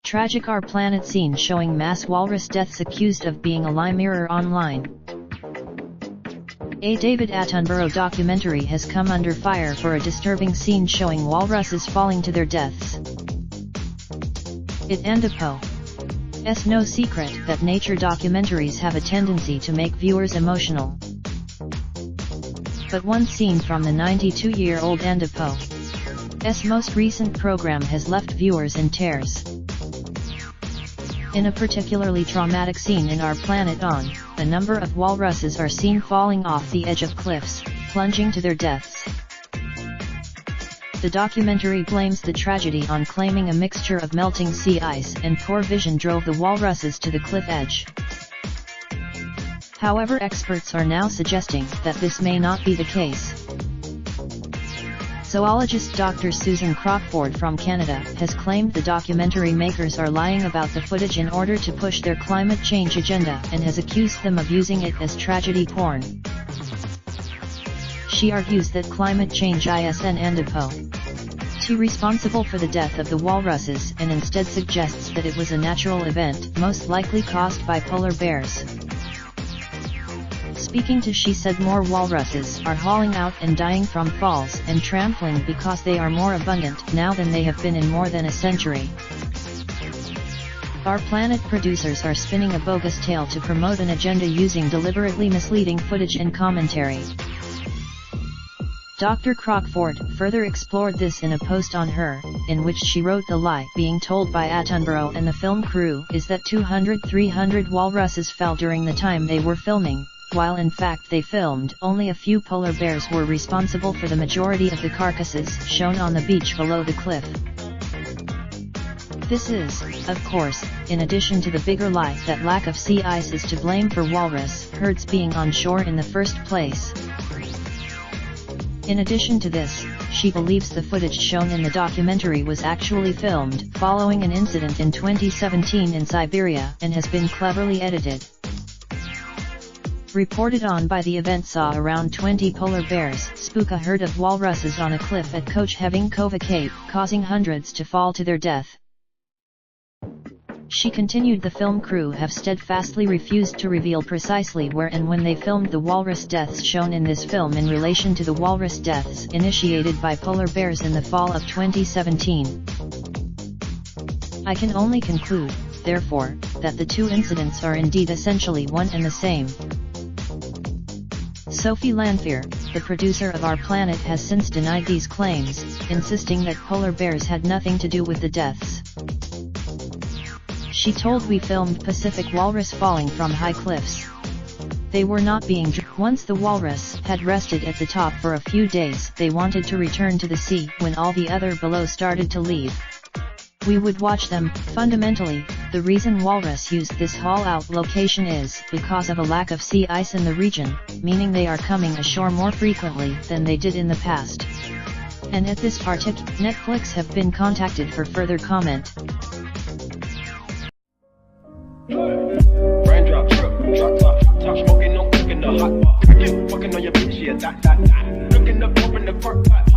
Tragic Our Planet scene showing mass walrus deaths accused of being a lie mirror online. A David Attenborough documentary has come under fire for a disturbing scene showing walruses falling to their deaths. It It's no secret that nature documentaries have a tendency to make viewers emotional. But one scene from the 92-year-old Attenborough's most recent program has left viewers in tears. In a particularly traumatic scene in Our Planet On, a number of walruses are seen falling off the edge of cliffs, plunging to their deaths. The documentary blames the tragedy on claiming a mixture of melting sea ice and poor vision drove the walruses to the cliff edge. However, experts are now suggesting that this may not be the case. Zoologist Dr. Susan Crockford from Canada has claimed the documentary makers are lying about the footage in order to push their climate change agenda and has accused them of using it as tragedy porn. She argues that climate change isn't responsible for the death of the walruses and instead suggests that it was a natural event, most likely caused by polar bears. Speaking to She said more walruses are hauling out and dying from falls and trampling because they are more abundant now than they have been in more than a century. Our Planet producers are spinning a bogus tale to promote an agenda using deliberately misleading footage and commentary. Dr. Crockford further explored this in a post on her, in which she wrote the lie being told by Attenborough and the film crew is that 200-300 walruses fell during the time they were filming, while in fact they filmed only a few polar bears were responsible for the majority of the carcasses shown on the beach below the cliff. This is, of course, in addition to the bigger lie that lack of sea ice is to blame for walrus herds being on shore in the first place. In addition to this, she believes the footage shown in the documentary was actually filmed following an incident in 2017 in Siberia and has been cleverly edited. Reported on by the event saw around 20 polar bears spook a herd of walruses on a cliff at Coacheving Cape, causing hundreds to fall to their death. She continued the film crew have steadfastly refused to reveal precisely where and when they filmed the walrus deaths shown in this film in relation to the walrus deaths initiated by polar bears in the fall of 2017. I can only conclude, therefore, that the two incidents are indeed essentially one and the same. Sophie Lanphier, the producer of Our Planet, has since denied these claims, insisting that polar bears had nothing to do with the deaths. She told "We filmed Pacific walrus falling from high cliffs. They were not being Once the walrus had rested at the top for a few days, they wanted to return to the sea when all the other below started to leave. We would watch them. Fundamentally, the reason walrus used this haul-out location is because of a lack of sea ice in the region, meaning they are coming ashore more frequently than they did in the past. And at this particular, Netflix have been contacted for further comment. Raindrop, drop top smoking, no cooking the hot pot. Fucking on your bitch, yeah, that. Looking up, open the park pot.